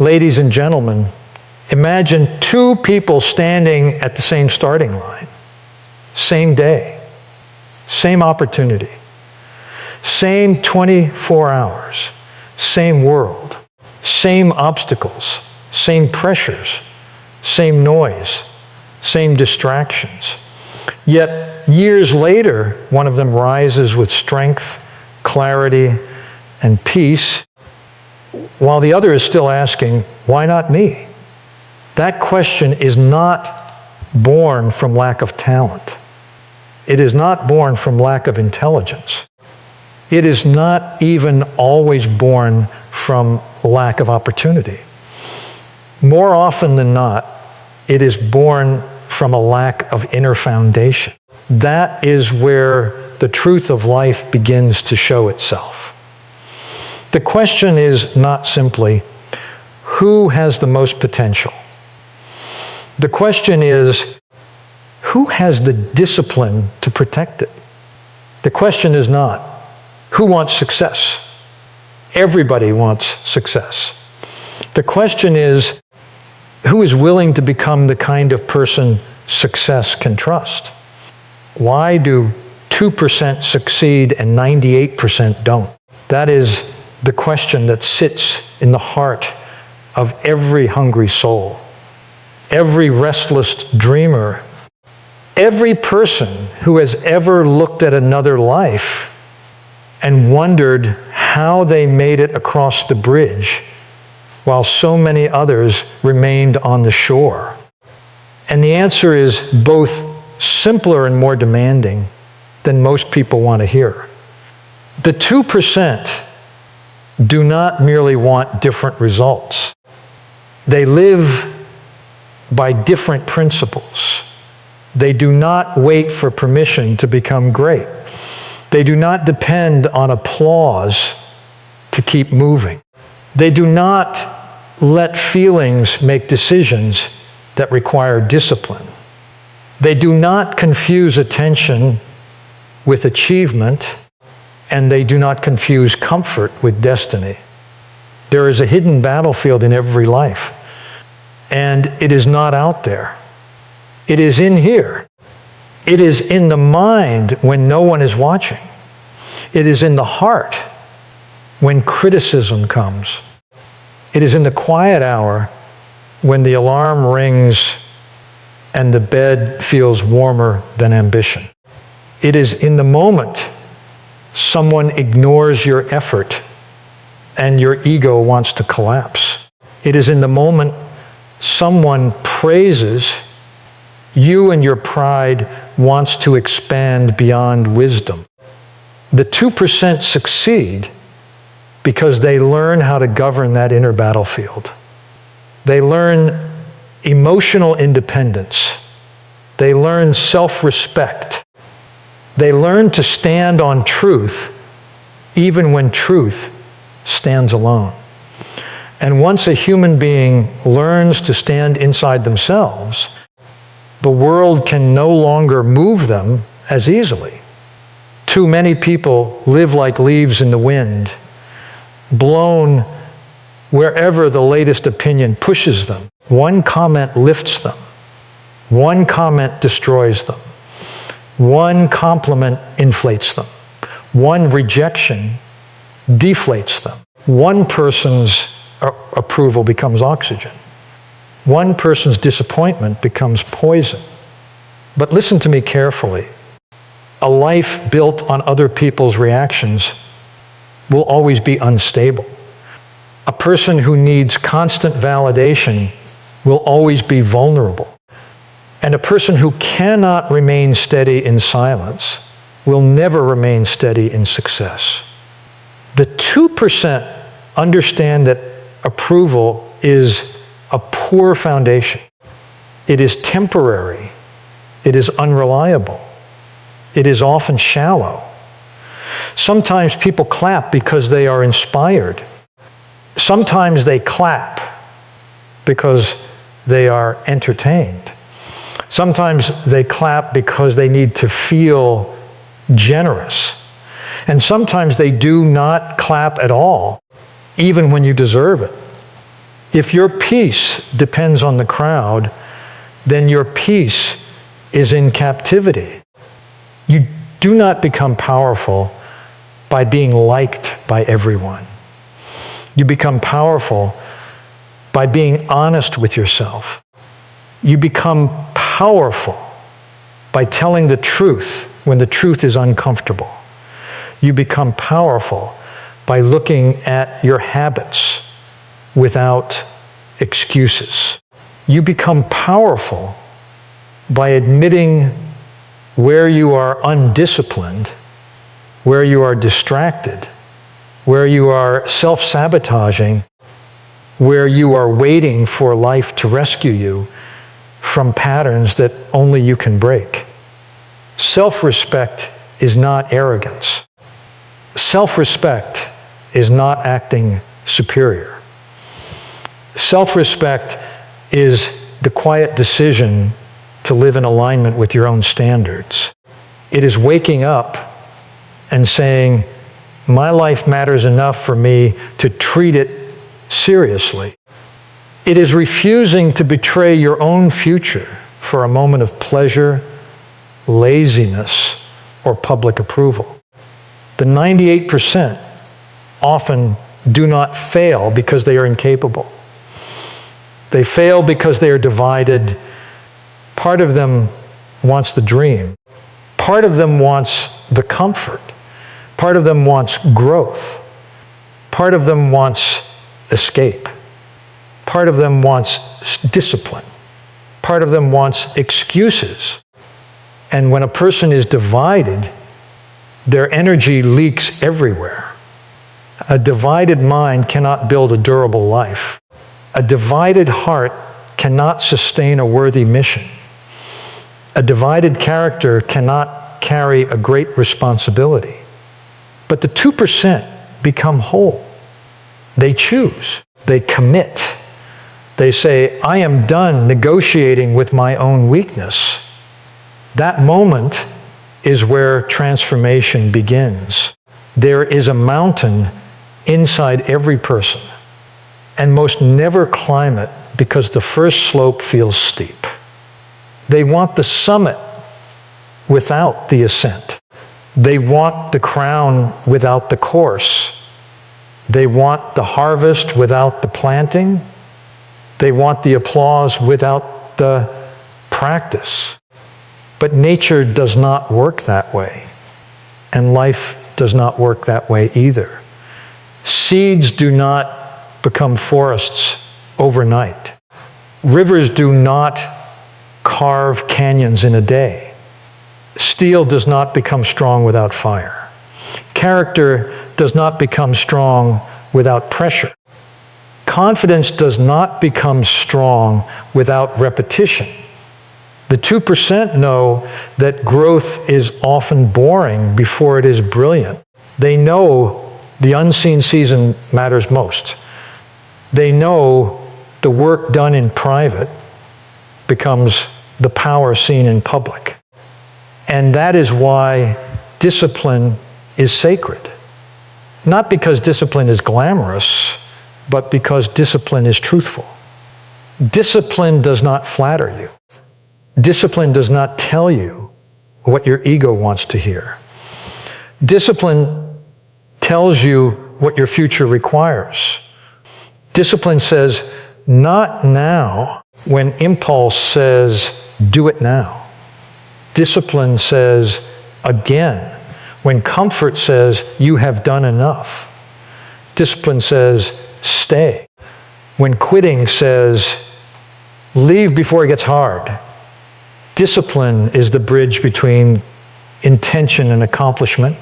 Ladies and gentlemen, imagine two people standing at the same starting line, same day, same opportunity, same 24 hours, same world, same obstacles, same pressures, same noise, same distractions. Yet years later, one of them rises with strength, clarity, and peace, while the other is still asking, why not me? That question is not born from lack of talent. It is not born from lack of intelligence. It is not even always born from lack of opportunity. More often than not, it is born from a lack of inner foundation. That is where the truth of life begins to show itself. The question is not simply, who has the most potential? The question is, who has the discipline to protect it? The question is not, who wants success? Everybody wants success. The question is, who is willing to become the kind of person success can trust? Why do 2% succeed and 98% don't? That is the question that sits in the heart of every hungry soul, every restless dreamer, every person who has ever looked at another life and wondered how they made it across the bridge while so many others remained on the shore. And the answer is both simpler and more demanding than most people want to hear. The 2% do not merely want different results. They live by different principles. They do not wait for permission to become great. They do not depend on applause to keep moving. They do not let feelings make decisions that require discipline. They do not confuse attention with achievement, and they do not confuse comfort with destiny. There is a hidden battlefield in every life, and it is not out there. It is in here. It is in the mind when no one is watching. It is in the heart when criticism comes. It is in the quiet hour when the alarm rings and the bed feels warmer than ambition. It is in the moment someone ignores your effort and your ego wants to collapse. It is in the moment someone praises you and your pride wants to expand beyond wisdom. The 2% succeed because they learn how to govern that inner battlefield. They learn emotional independence. They learn self-respect. They learn to stand on truth even when truth stands alone. And once a human being learns to stand inside themselves, the world can no longer move them as easily. Too many people live like leaves in the wind, blown wherever the latest opinion pushes them. One comment lifts them. One comment destroys them. One compliment inflates them. One rejection deflates them. One person's approval becomes oxygen. One person's disappointment becomes poison. But listen to me carefully. A life built on other people's reactions will always be unstable. A person who needs constant validation will always be vulnerable. And a person who cannot remain steady in silence will never remain steady in success. The 2% understand that approval is a poor foundation. It is temporary. It is unreliable. It is often shallow. Sometimes people clap because they are inspired. Sometimes they clap because they are entertained. Sometimes they clap because they need to feel generous. And sometimes they do not clap at all, even when you deserve it. If your peace depends on the crowd, then your peace is in captivity. You do not become powerful by being liked by everyone. You become powerful by being honest with yourself. You become powerful by telling the truth when the truth is uncomfortable. You become powerful by looking at your habits without excuses. You become powerful by admitting where you are undisciplined, where you are distracted, where you are self-sabotaging, where you are waiting for life to rescue you from patterns that only you can break. Self-respect is not arrogance. Self-respect is not acting superior. Self-respect is the quiet decision to live in alignment with your own standards. It is waking up and saying, my life matters enough for me to treat it seriously. It is refusing to betray your own future for a moment of pleasure, laziness, or public approval. The 98% often do not fail because they are incapable. They fail because they are divided. Part of them wants the dream. Part of them wants the comfort. Part of them wants growth. Part of them wants escape. Part of them wants discipline. Part of them wants excuses. And when a person is divided, their energy leaks everywhere. A divided mind cannot build a durable life. A divided heart cannot sustain a worthy mission. A divided character cannot carry a great responsibility. But the 2% become whole. They choose. They commit. They say, I am done negotiating with my own weakness. That moment is where transformation begins. There is a mountain inside every person, and most never climb it because the first slope feels steep. They want the summit without the ascent. They want the crown without the course. They want the harvest without the planting. They want the applause without the practice. But nature does not work that way, and life does not work that way either. Seeds do not become forests overnight. Rivers do not carve canyons in a day. Steel does not become strong without fire. Character does not become strong without pressure. Confidence does not become strong without repetition. The 2% know that growth is often boring before it is brilliant. They know the unseen season matters most. They know the work done in private becomes the power seen in public. And that is why discipline is sacred. Not because discipline is glamorous, but because discipline is truthful. Discipline does not flatter you. Discipline does not tell you what your ego wants to hear. Discipline tells you what your future requires. Discipline says, not now, when impulse says, do it now. Discipline says, again, when comfort says, you have done enough. Discipline says, stay. When quitting says, leave before it gets hard. Discipline is the bridge between intention and accomplishment.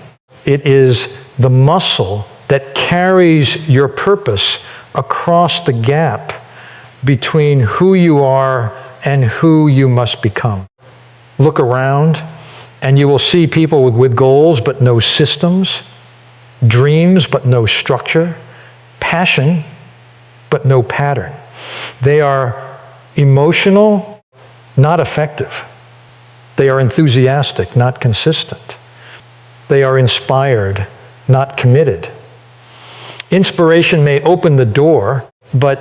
It is the muscle that carries your purpose across the gap between who you are and who you must become. Look around and you will see people with goals but no systems, dreams but no structure, passion but no pattern. They are emotional, not effective. They are enthusiastic, not consistent. They are inspired, not committed. Inspiration may open the door, but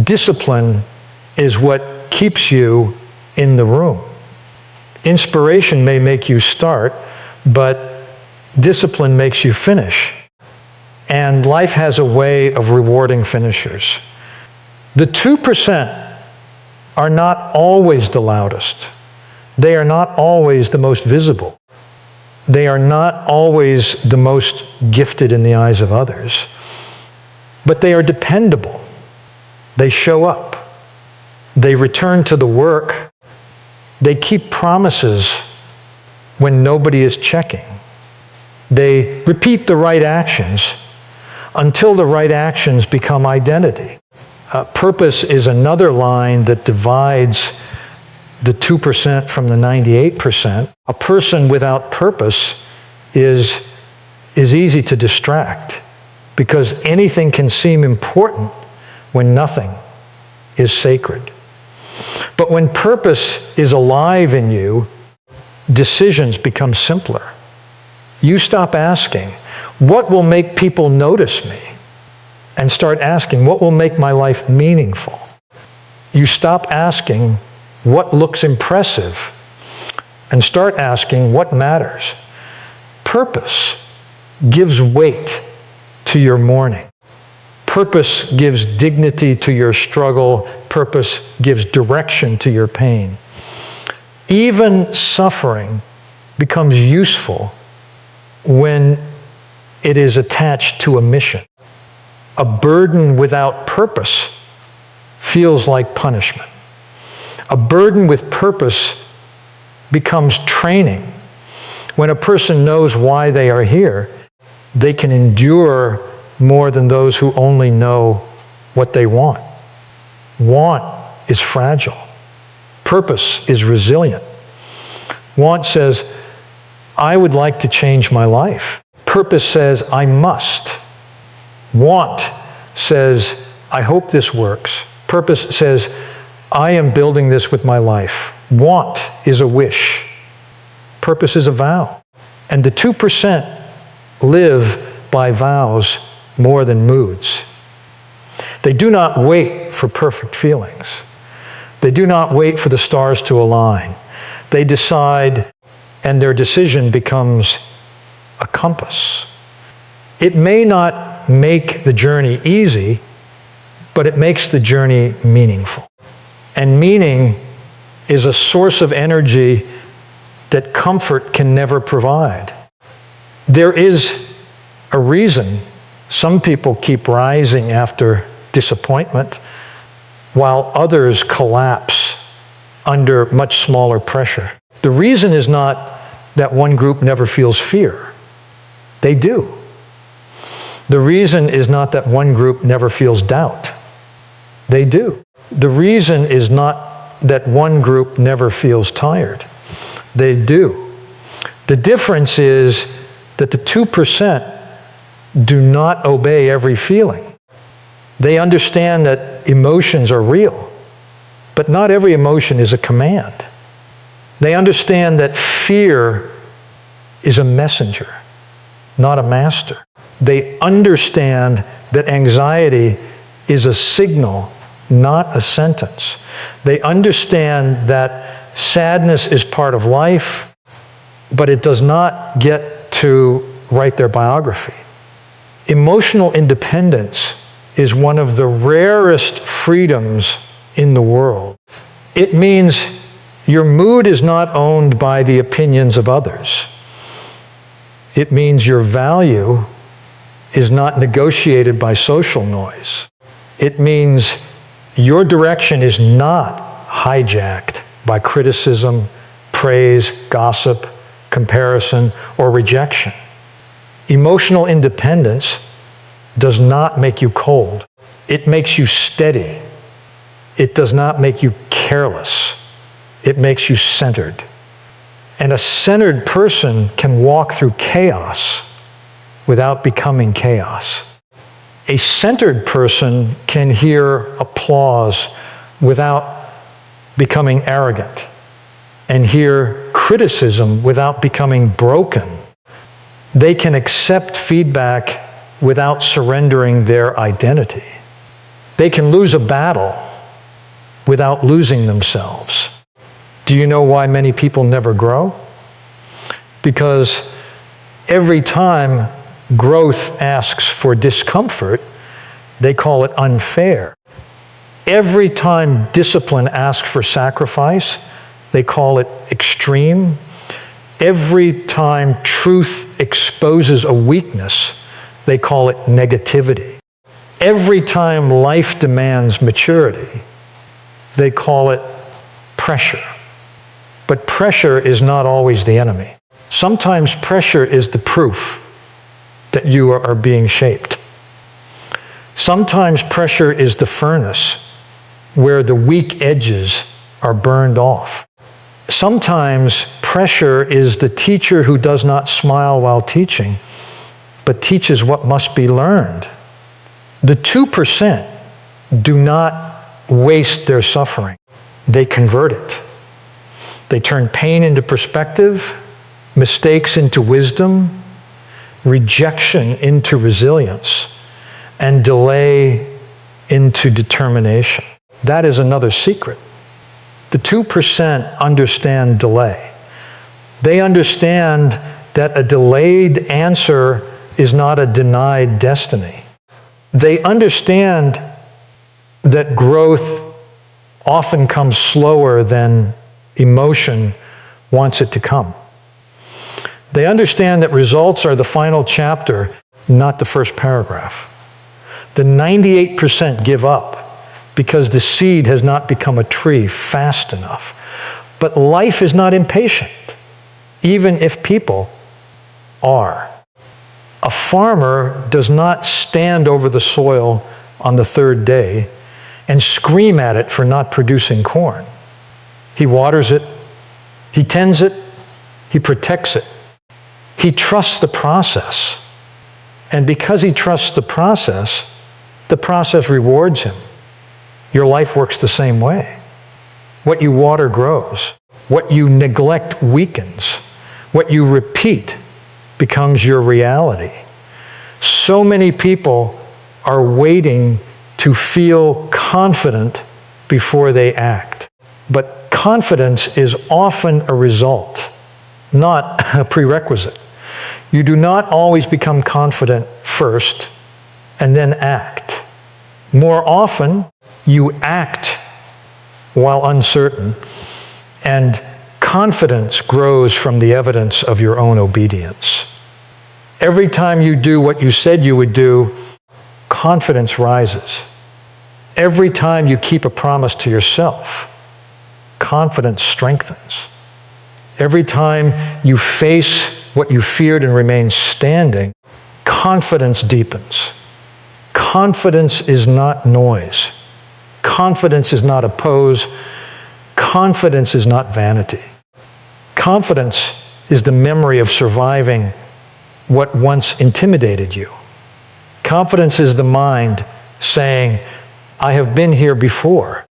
Discipline is what keeps you in the room. Inspiration may make you start, but discipline makes you finish. And life has a way of rewarding finishers. The 2% are not always the loudest. They are not always the most visible. They are not always the most gifted in the eyes of others. But they are dependable. They show up. They return to the work. They keep promises when nobody is checking. They repeat the right actions until the right actions become identity. Purpose is another line that divides the 2% from the 98%. A person without purpose is easy to distract because anything can seem important when nothing is sacred. But when purpose is alive in you, decisions become simpler. You stop asking, what will make people notice me? And start asking, what will make my life meaningful? You stop asking, what looks impressive? And start asking, what matters? Purpose gives weight to your mourning. Purpose gives dignity to your struggle. Purpose gives direction to your pain. Even suffering becomes useful when it is attached to a mission. A burden without purpose feels like punishment. A burden with purpose becomes training. When a person knows why they are here, they can endure more than those who only know what they want. Want is fragile. Purpose is resilient. Want says, I would like to change my life. Purpose says, I must. Want says, I hope this works. Purpose says, I am building this with my life. Want is a wish. Purpose is a vow. And the 2% live by vows more than moods. They do not wait for perfect feelings. They do not wait for the stars to align. They decide, and their decision becomes a compass. It may not make the journey easy, but it makes the journey meaningful. And meaning is a source of energy that comfort can never provide. There is a reason some people keep rising after disappointment, while others collapse under much smaller pressure. The reason is not that one group never feels fear. They do. The reason is not that one group never feels doubt. They do. The reason is not that one group never feels tired. They do. The difference is that the 2% do not obey every feeling. They understand that emotions are real, but not every emotion is a command. They understand that fear is a messenger, not a master. They understand that anxiety is a signal, not a sentence. They understand that sadness is part of life, but it does not get to write their biography. Emotional independence is one of the rarest freedoms in the world. It means your mood is not owned by the opinions of others. It means your value is not negotiated by social noise. It means your direction is not hijacked by criticism, praise, gossip, comparison, or rejection. Emotional independence does not make you cold. It makes you steady. It does not make you careless. It makes you centered. And a centered person can walk through chaos without becoming chaos. A centered person can hear applause without becoming arrogant, and hear criticism without becoming broken. They can accept feedback without surrendering their identity. They can lose a battle without losing themselves. Do you know why many people never grow? Because every time growth asks for discomfort, they call it unfair. Every time discipline asks for sacrifice, they call it extreme. Every time truth exposes a weakness, they call it negativity. Every time life demands maturity, they call it pressure. But pressure is not always the enemy. Sometimes pressure is the proof that you are being shaped. Sometimes pressure is the furnace where the weak edges are burned off. Sometimes pressure is the teacher who does not smile while teaching, but teaches what must be learned. The 2% do not waste their suffering. They convert it. They turn pain into perspective, mistakes into wisdom, rejection into resilience, and delay into determination. That is another secret. The 2% understand delay. They understand that a delayed answer is not a denied destiny. They understand that growth often comes slower than emotion wants it to come. They understand that results are the final chapter, not the first paragraph. The 98% give up because the seed has not become a tree fast enough. But life is not impatient, even if people are. A farmer does not stand over the soil on the third day and scream at it for not producing corn. He waters it, he tends it, he protects it. He trusts the process. And because he trusts the process rewards him. Your life works the same way. What you water grows. What you neglect weakens. What you repeat becomes your reality. So many people are waiting to feel confident before they act. But confidence is often a result, not a prerequisite. You do not always become confident first and then act. More often, you act while uncertain, and confidence grows from the evidence of your own obedience. Every time you do what you said you would do, confidence rises. Every time you keep a promise to yourself, confidence strengthens. Every time you face what you feared and remain standing, confidence deepens. Confidence is not noise. Confidence is not a pose. Confidence is not vanity. Confidence is the memory of surviving what once intimidated you. Confidence is the mind saying, I have been here before.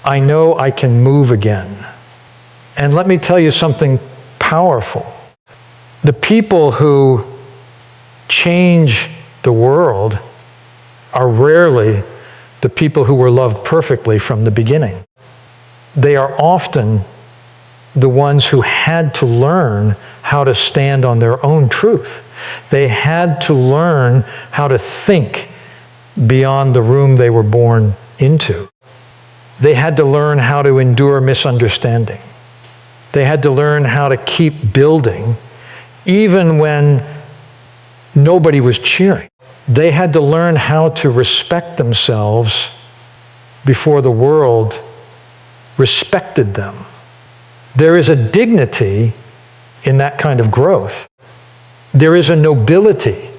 I know I can move again. And let me tell you something powerful. The people who change the world are rarely the people who were loved perfectly from the beginning. They are often the ones who had to learn how to stand on their own truth. They had to learn how to think beyond the room they were born into. They had to learn how to endure misunderstanding. They had to learn how to keep building even when nobody was cheering. They had to learn how to respect themselves before the world respected them. There is a dignity in that kind of growth. There is a nobility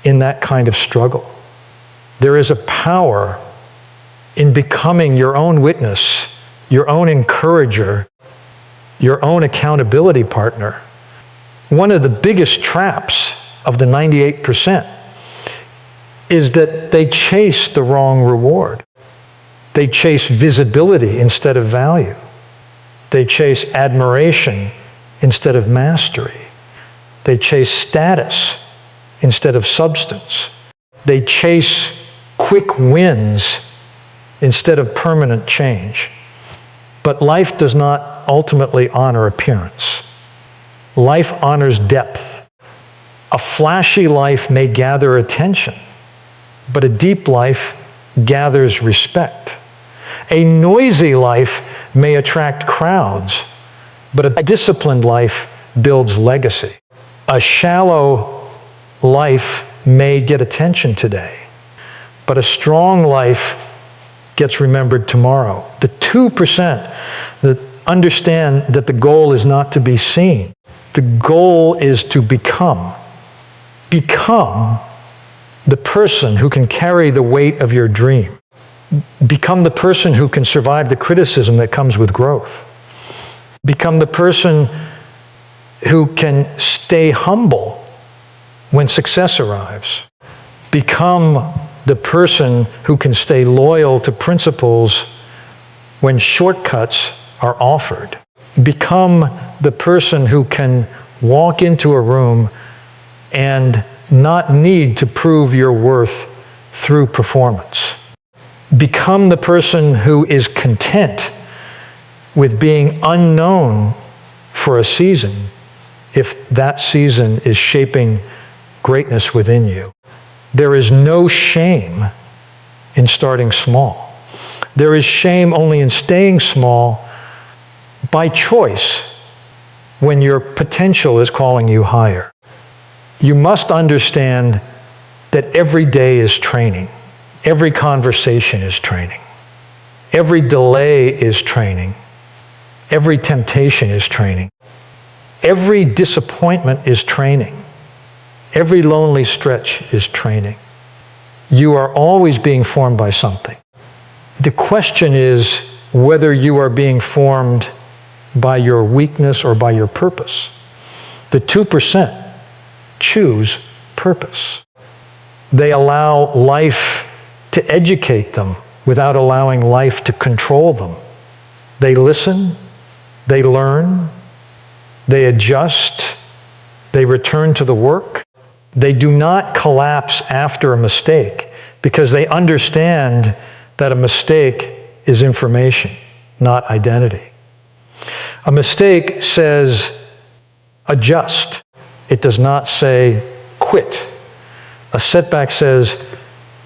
in that kind of struggle. There is a power in becoming your own witness, your own encourager, your own accountability partner. One of the biggest traps of the 98% is that they chase the wrong reward. They chase visibility instead of value. They chase admiration instead of mastery. They chase status instead of substance. They chase quick wins instead of permanent change. But life does not ultimately honor appearance. Life honors depth. A flashy life may gather attention, but a deep life gathers respect. A noisy life may attract crowds, but a disciplined life builds legacy. A shallow life may get attention today, but a strong life gets remembered tomorrow. The 2% that understand that the goal is not to be seen. The goal is to become. Become the person who can carry the weight of your dream. Become the person who can survive the criticism that comes with growth. Become the person who can stay humble when success arrives. Become the person who can stay loyal to principles when shortcuts are offered. Become the person who can walk into a room and not need to prove your worth through performance. Become the person who is content with being unknown for a season if that season is shaping greatness within you. There is no shame in starting small. There is shame only in staying small by choice when your potential is calling you higher. You must understand that every day is training. Every conversation is training. Every delay is training. Every temptation is training. Every disappointment is training. Every lonely stretch is training. You are always being formed by something. The question is whether you are being formed by your weakness or by your purpose. The 2% choose purpose. They allow life to educate them without allowing life to control them. They listen, they learn, they adjust, they return to the work. They do not collapse after a mistake because they understand that a mistake is information, not identity. A mistake says adjust. It does not say quit. A setback says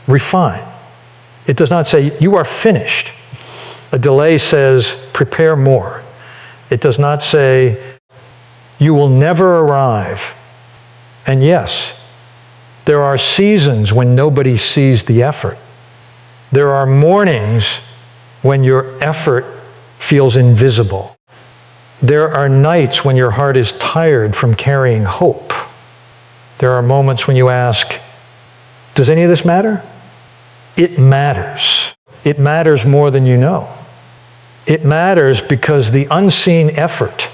refine. It does not say you are finished. A delay says prepare more. It does not say you will never arrive. And yes, there are seasons when nobody sees the effort. There are mornings when your effort feels invisible. There are nights when your heart is tired from carrying hope. There are moments when you ask, does any of this matter? It matters. It matters more than you know. It matters because the unseen effort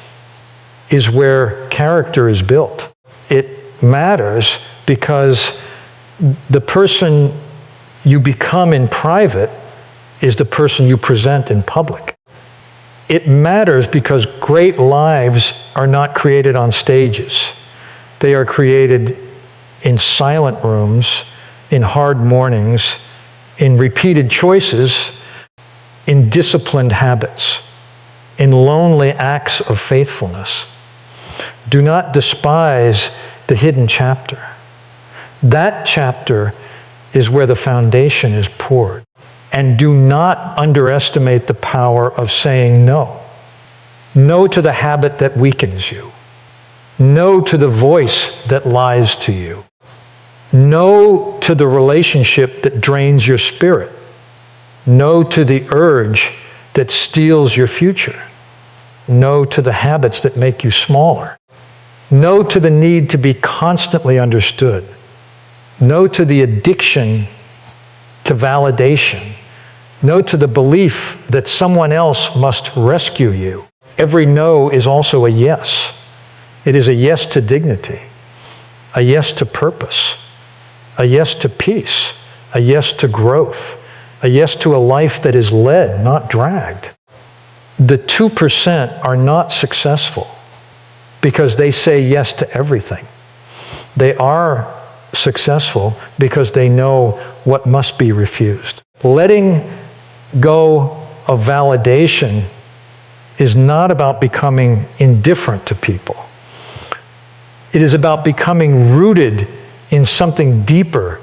is where character is built. It matters because the person you become in private is the person you present in public. It matters because great lives are not created on stages. They are created in silent rooms, in hard mornings, in repeated choices, in disciplined habits, in lonely acts of faithfulness. Do not despise the hidden chapter. That chapter is where the foundation is poured. And do not underestimate the power of saying no. No to the habit that weakens you. No to the voice that lies to you. No to the relationship that drains your spirit. No to the urge that steals your future. No to the habits that make you smaller. No to the need to be constantly understood. No to the addiction to validation. No to the belief that someone else must rescue you. Every no is also a yes. It is a yes to dignity, a yes to purpose, a yes to peace, a yes to growth, a yes to a life that is led, not dragged. The 2% are not successful because they say yes to everything. They are successful because they know what must be refused. Letting go of validation is not about becoming indifferent to people. It is about becoming rooted in something deeper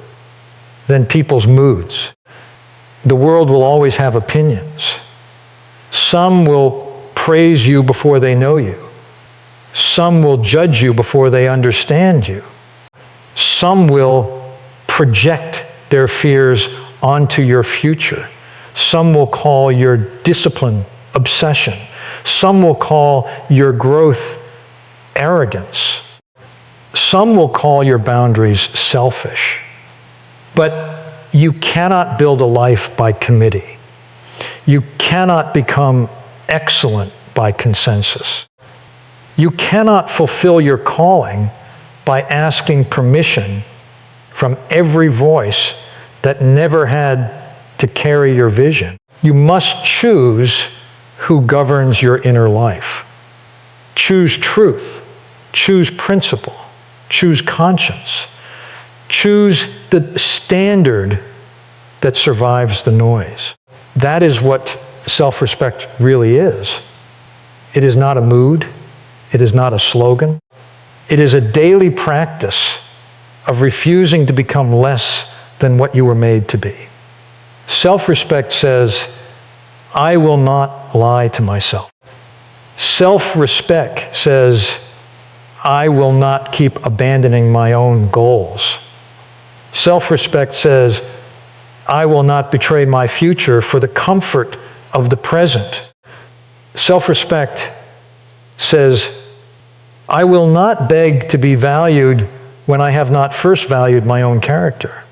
than people's moods. The world will always have opinions. Some will praise you before they know you. Some will judge you before they understand you. Some will project their fears onto your future. Some will call your discipline obsession. Some will call your growth arrogance. Some will call your boundaries selfish. But you cannot build a life by committee. You cannot become excellent by consensus. You cannot fulfill your calling by asking permission from every voice that never had to carry your vision. You must choose who governs your inner life. Choose truth. Choose principle. Choose conscience. Choose the standard that survives the noise. That is what self-respect really is. It is not a mood. It is not a slogan. It is a daily practice of refusing to become less than what you were made to be. Self-respect says, I will not lie to myself. Self-respect says, I will not keep abandoning my own goals. Self-respect says, I will not betray my future for the comfort of the present. Self-respect says, I will not beg to be valued when I have not first valued my own character.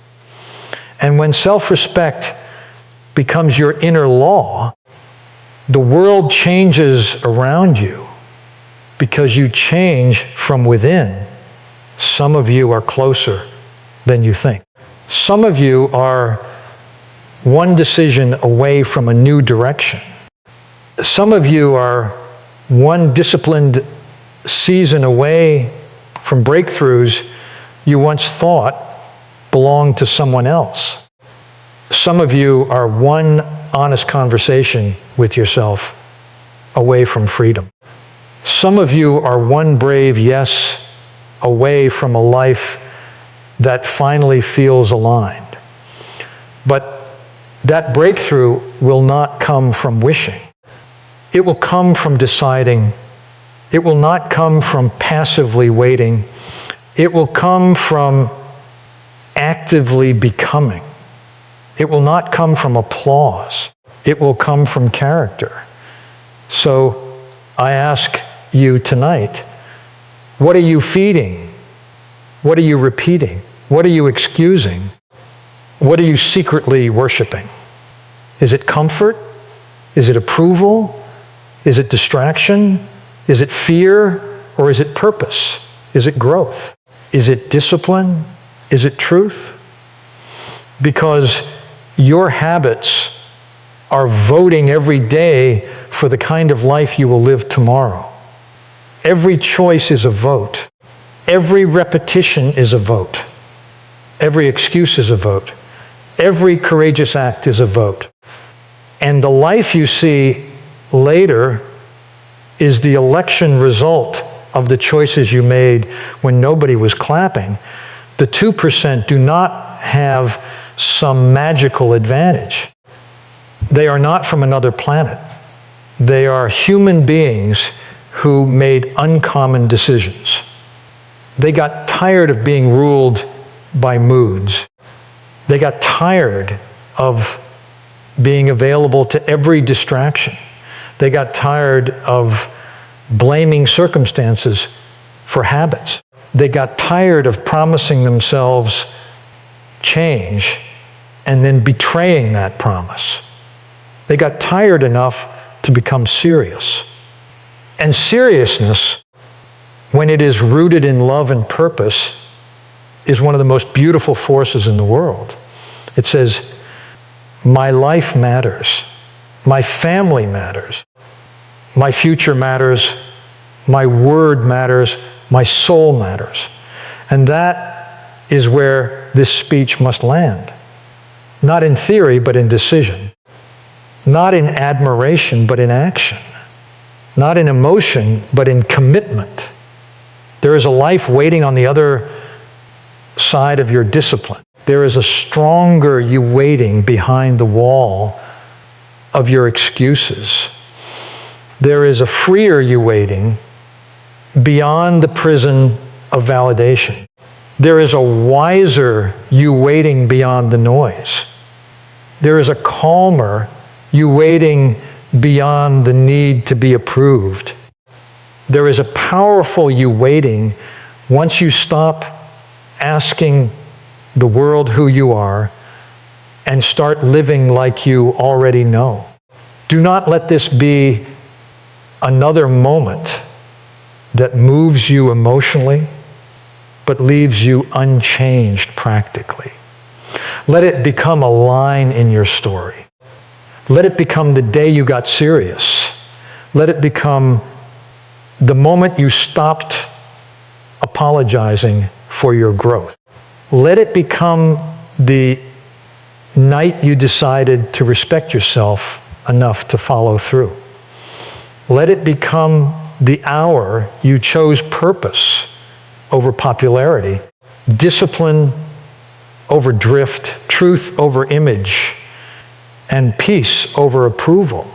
And when self-respect becomes your inner law, the world changes around you because you change from within. Some of you are closer than you think. Some of you are one decision away from a new direction. Some of you are one disciplined season away from breakthroughs you once thought belonged to someone else. Some of you are one honest conversation with yourself away from freedom. Some of you are one brave yes away from a life that finally feels aligned. But that breakthrough will not come from wishing. It will come from deciding. It will not come from passively waiting. It will come from actively becoming. It will not come from applause. It will come from character. So I ask you tonight, what are you feeding? What are you repeating? What are you excusing? What are you secretly worshiping? Is it comfort? Is it approval? Is it distraction? Is it fear? Or is it purpose? Is it growth? Is it discipline? Is it truth? Because your habits are voting every day for the kind of life you will live tomorrow. Every choice is a vote. Every repetition is a vote. Every excuse is a vote. Every courageous act is a vote. And the life you see later is the election result of the choices you made when nobody was clapping. The 2% do not have some magical advantage. They are not from another planet. They are human beings who made uncommon decisions. They got tired of being ruled by moods. They got tired of being available to every distraction. They got tired of blaming circumstances for habits. They got tired of promising themselves change and then betraying that promise. They got tired enough to become serious. And seriousness, when it is rooted in love and purpose, is one of the most beautiful forces in the world. It says, my life matters. My family matters. My future matters. My word matters. My soul matters. And that is where this speech must land. Not in theory, but in decision. not in admiration, but in action. Not in emotion, but in commitment. There is a life waiting on the other side of your discipline. There is a stronger you waiting behind the wall of your excuses. There is a freer you waiting beyond the prison of validation. There is a wiser you waiting beyond the noise. There is a calmer you waiting beyond the need to be approved. There is a powerful you waiting once you stop asking the world who you are and start living like you already know. Do not let this be another moment that moves you emotionally, but leaves you unchanged practically. Let it become a line in your story. Let it become the day you got serious. Let it become the moment you stopped apologizing for your growth. Let it become the night you decided to respect yourself enough to follow through. Let it become the hour you chose purpose over popularity, discipline over drift, truth over image, and peace over approval.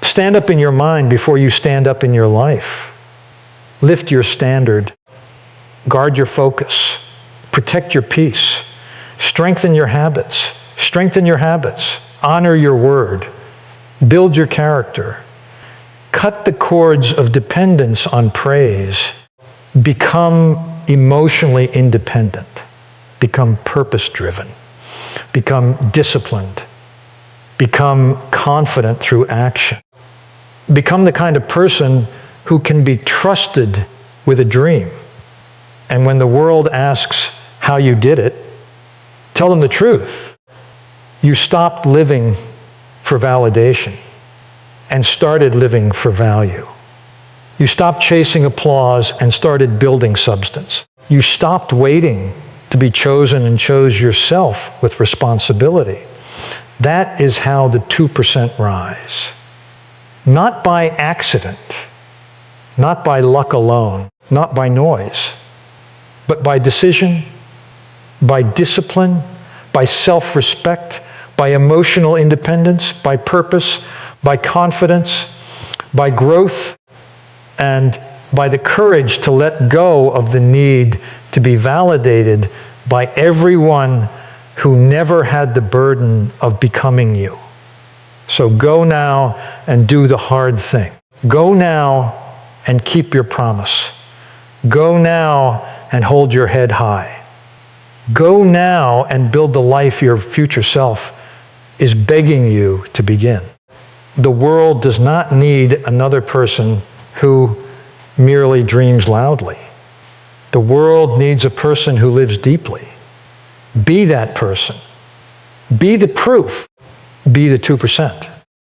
Stand up in your mind before you stand up in your life. Lift your standard. Guard your focus. Protect your peace. Strengthen your habits. Strengthen your habits. Honor your word. Build your character. Cut the cords of dependence on praise. Become emotionally independent. Become purpose-driven. Become disciplined. Become confident through action. Become the kind of person who can be trusted with a dream. And when the world asks how you did it, tell them the truth. You stopped living for validation and started living for value. You stopped chasing applause and started building substance. You stopped waiting to be chosen and chose yourself with responsibility. That is how the 2% rise. Not by accident, not by luck alone, not by noise, but by decision, by discipline, by self-respect, by emotional independence, by purpose, by confidence, by growth, and by the courage to let go of the need to be validated by everyone who never had the burden of becoming you. So go now and do the hard thing. Go now and keep your promise. Go now and hold your head high. Go now and build the life your future self is begging you to begin. The world does not need another person who merely dreams loudly. The world needs a person who lives deeply. Be that person. Be the proof. Be the 2%.